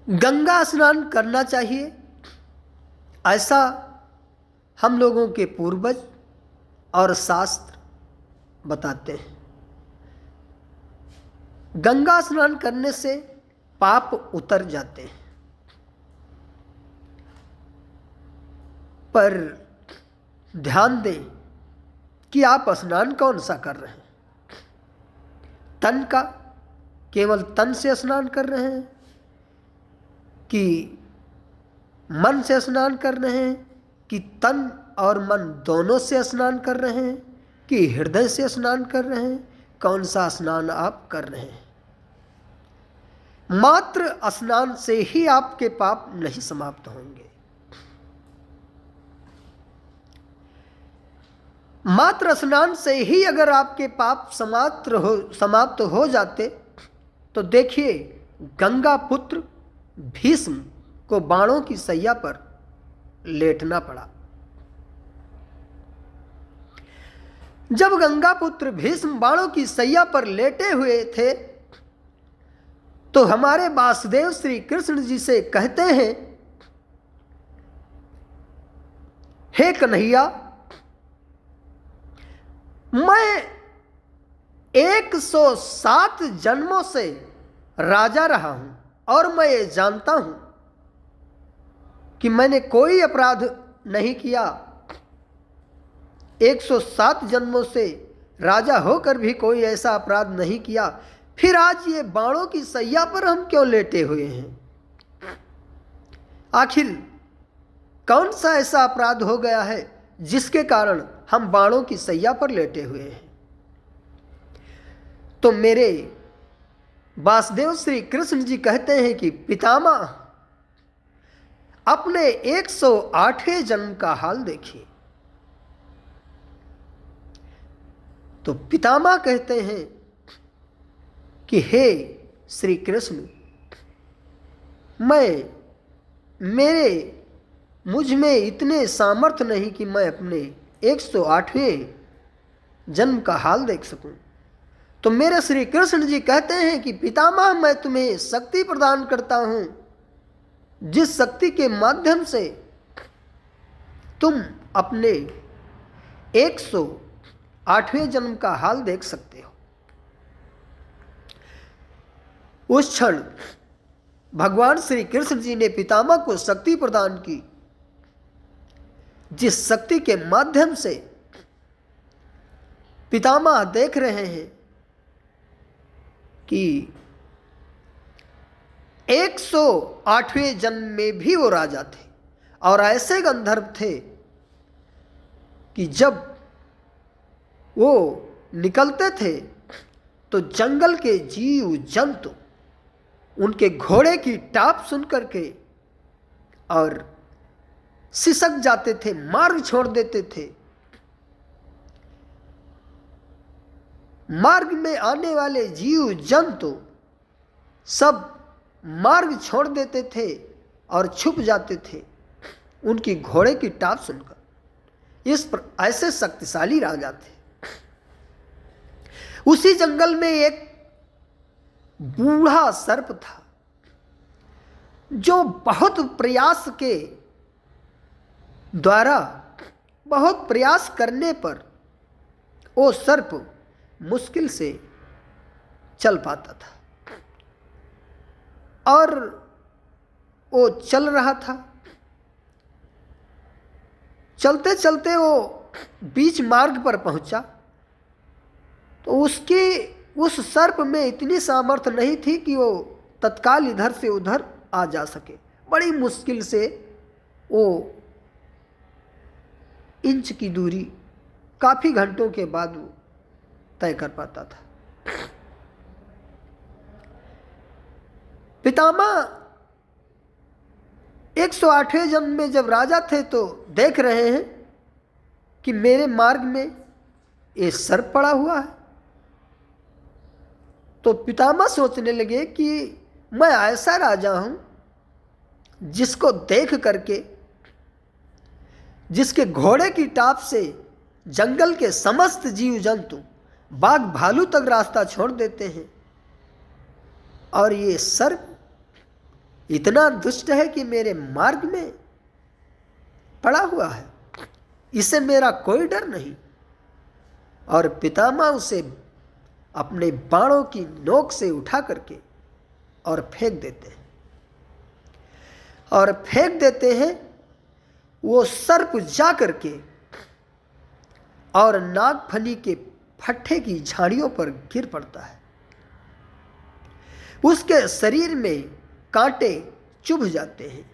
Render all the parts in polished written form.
गंगा स्नान करना चाहिए, ऐसा हम लोगों के पूर्वज और शास्त्र बताते हैं। गंगा स्नान करने से पाप उतर जाते हैं। पर ध्यान दें कि आप स्नान कौन सा कर रहे हैं। तन का, केवल तन से स्नान कर रहे हैं कि मन से स्नान कर रहे हैं, कि तन और मन दोनों से स्नान कर रहे हैं, कि हृदय से स्नान कर रहे हैं। कौन सा स्नान आप कर रहे हैं। मात्र स्नान से ही आपके पाप नहीं समाप्त होंगे। मात्र स्नान से ही अगर आपके पाप समाप्त हो जाते तो देखिए, गंगा पुत्र भीष्म को बाणों की सैया पर लेटना पड़ा। जब गंगा पुत्र भीष्म बाणों की सैया पर लेटे हुए थे तो हमारे वासुदेव श्री कृष्ण जी से कहते हैं, हे कन्हैया, मैं 107 जन्मों से राजा रहा हूं और मैं ये जानता हूं कि मैंने कोई अपराध नहीं किया। 107 जन्मों से राजा होकर भी कोई ऐसा अपराध नहीं किया, फिर आज ये बाणों की सैया पर हम क्यों लेटे हुए हैं। आखिर कौन सा ऐसा अपराध हो गया है जिसके कारण हम बाणों की सैया पर लेटे हुए हैं। तो मेरे वासुदेव श्री कृष्ण जी कहते हैं कि पितामह, अपने 108वें जन्म का हाल देखिए। तो पितामह कहते हैं कि हे श्री कृष्ण, मुझ में इतने सामर्थ्य नहीं कि मैं अपने 108वें जन्म का हाल देख सकूं। तो मेरे श्री कृष्ण जी कहते हैं कि पितामह, मैं तुम्हें शक्ति प्रदान करता हूं, जिस शक्ति के माध्यम से तुम अपने 108वें जन्म का हाल देख सकते हो। उस क्षण भगवान श्री कृष्ण जी ने पितामह को शक्ति प्रदान की, जिस शक्ति के माध्यम से पितामह देख रहे हैं कि 108वें जन्म में भी वो राजा थे और ऐसे गंधर्व थे कि जब वो निकलते थे तो जंगल के जीव जंतु उनके घोड़े की टाप सुन करके और सिसक जाते थे, मार्ग छोड़ देते थे। मार्ग में आने वाले जीव जंतु सब मार्ग छोड़ देते थे और छुप जाते थे उनकी घोड़े की टाप सुनकर। इस पर ऐसे शक्तिशाली राजा थे। उसी जंगल में एक बूढ़ा सर्प था जो बहुत प्रयास के द्वारा, बहुत प्रयास करने पर वो सर्प मुश्किल से चल पाता था और वो चल रहा था। चलते चलते वो बीच मार्ग पर पहुंचा तो उस सर्प में इतनी सामर्थ्य नहीं थी कि वो तत्काल इधर से उधर आ जा सके। बड़ी मुश्किल से वो इंच की दूरी काफ़ी घंटों के बाद वो तय कर पाता था। पितामह 108वें जन्म में जब राजा थे तो देख रहे हैं कि मेरे मार्ग में ये सर्प पड़ा हुआ है। तो पितामह सोचने लगे कि मैं ऐसा राजा हूं जिसको देख करके, जिसके घोड़े की टाप से जंगल के समस्त जीव जंतु बाघ भालू तक रास्ता छोड़ देते हैं, और ये सर्प इतना दुष्ट है कि मेरे मार्ग में पड़ा हुआ है, इसे मेरा कोई डर नहीं। और पितामह उसे अपने बाणों की नोक से उठा करके और फेंक देते हैं। वो सर्प जा करके और नागफनी के फट्टे की झाड़ियों पर गिर पड़ता है। उसके शरीर में कांटे चुभ जाते हैं,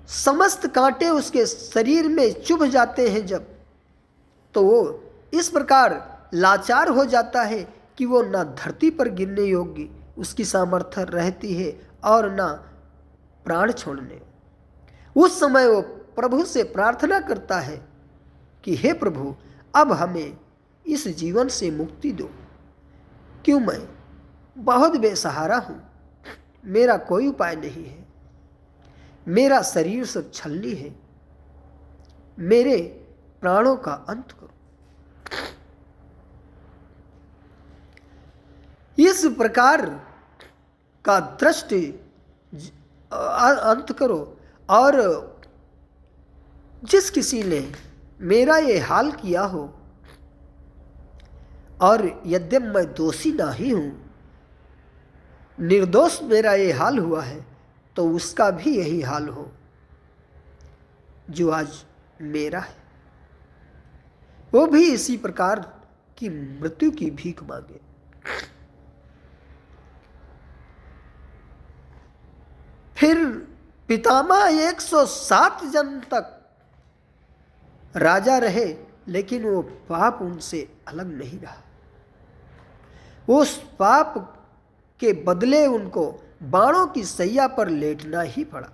समस्त कांटे उसके शरीर में चुभ जाते हैं जब, तो वो इस प्रकार लाचार हो जाता है कि वो ना धरती पर गिरने योग्य उसकी सामर्थ्य रहती है और ना प्राण छोड़ने। उस समय वो प्रभु से प्रार्थना करता है कि हे प्रभु, अब हमें इस जीवन से मुक्ति दो, क्यों मैं बहुत बेसहारा हूँ, मेरा कोई उपाय नहीं है, मेरा शरीर सब छलनी है, मेरे प्राणों का अंत करो। इस प्रकार का दृष्टि अंत करो। और जिस किसी ने मेरा ये हाल किया हो, और यद्यपि मैं दोषी नहीं हूँ, निर्दोष मेरा ये हाल हुआ है, तो उसका भी यही हाल हो जो आज मेरा है। वो भी इसी प्रकार की मृत्यु की भीख मांगे। फिर पितामह 107 जन्म तक राजा रहे, लेकिन वो पाप उनसे अलग नहीं रहा। उस पाप के बदले उनको बाणों की सैया पर लेटना ही पड़ा।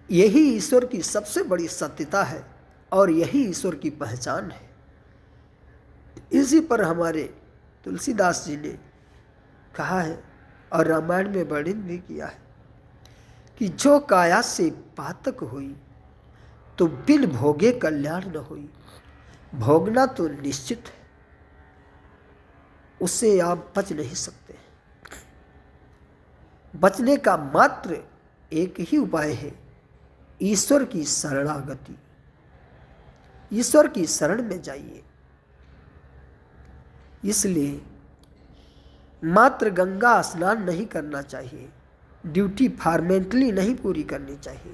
यही ईश्वर की सबसे बड़ी सत्यता है और यही ईश्वर की पहचान है। इसी पर हमारे तुलसीदास जी ने कहा है और रामायण में वर्णन भी किया है कि जो काया से पातक हुई तो बिन भोगे कल्याण न हुई। भोगना तो निश्चित है, उससे आप बच नहीं सकते। बचने का मात्र एक ही उपाय है, ईश्वर की शरणागति। ईश्वर की शरण में जाइए। इसलिए मात्र गंगा स्नान नहीं करना चाहिए, ड्यूटी फॉर्मेटली नहीं पूरी करनी चाहिए।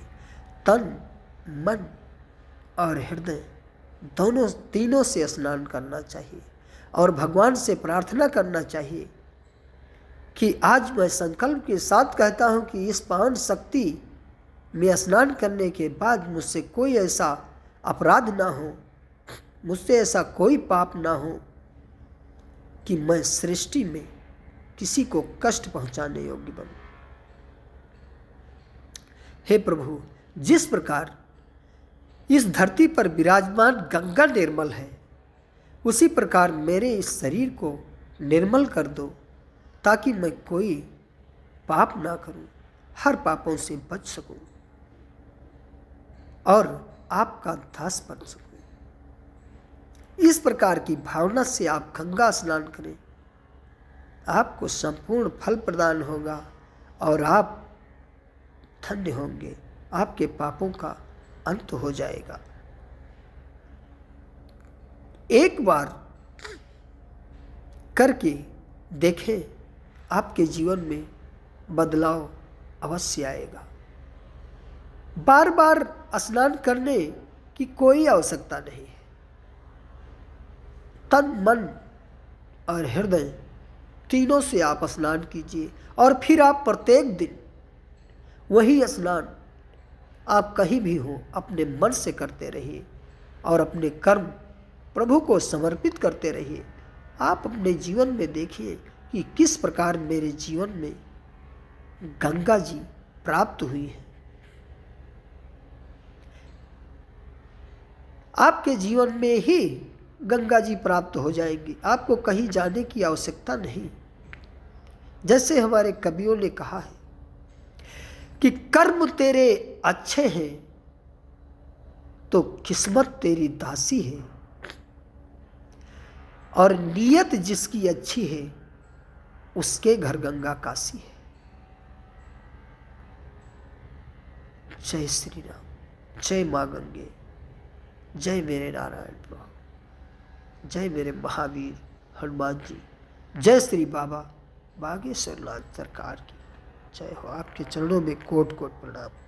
तन, मन और हृदय दोनों तीनों से स्नान करना चाहिए और भगवान से प्रार्थना करना चाहिए कि आज मैं संकल्प के साथ कहता हूँ कि इस पावन शक्ति में स्नान करने के बाद मुझसे कोई ऐसा अपराध ना हो, मुझसे ऐसा कोई पाप ना हो कि मैं सृष्टि में किसी को कष्ट पहुंचाने योग्य बनूं। हे प्रभु, जिस प्रकार इस धरती पर विराजमान गंगा निर्मल है, उसी प्रकार मेरे इस शरीर को निर्मल कर दो, ताकि मैं कोई पाप ना करूं, हर पापों से बच सकूं और आपका दास बन सकूं। इस प्रकार की भावना से आप गंगा स्नान करें, आपको संपूर्ण फल प्रदान होगा और आप धन्य होंगे, आपके पापों का अंत हो जाएगा। एक बार करके देखें, आपके जीवन में बदलाव अवश्य आएगा। बार बार स्नान करने की कोई आवश्यकता नहीं है। तन, मन और हृदय तीनों से आप स्नान कीजिए और फिर आप प्रत्येक दिन वही स्नान आप कहीं भी हो अपने मन से करते रहिए और अपने कर्म प्रभु को समर्पित करते रहिए। आप अपने जीवन में देखिए कि किस प्रकार मेरे जीवन में गंगा जी प्राप्त हुई है। आपके जीवन में ही गंगा जी प्राप्त हो जाएंगी, आपको कहीं जाने की आवश्यकता नहीं। जैसे हमारे कवियों ने कहा है कि कर्म तेरे अच्छे हैं तो किस्मत तेरी दासी है, और नीयत जिसकी अच्छी है उसके घर गंगा काशी है। जय श्री राम, जय माँ गंगे, जय मेरे नारायण प्रभु, जय मेरे महावीर हनुमान जी, जय श्री बाबा बागेश्वर नाथ सरकार की जय हो। आपके चरणों में कोट कोट प्रणाम।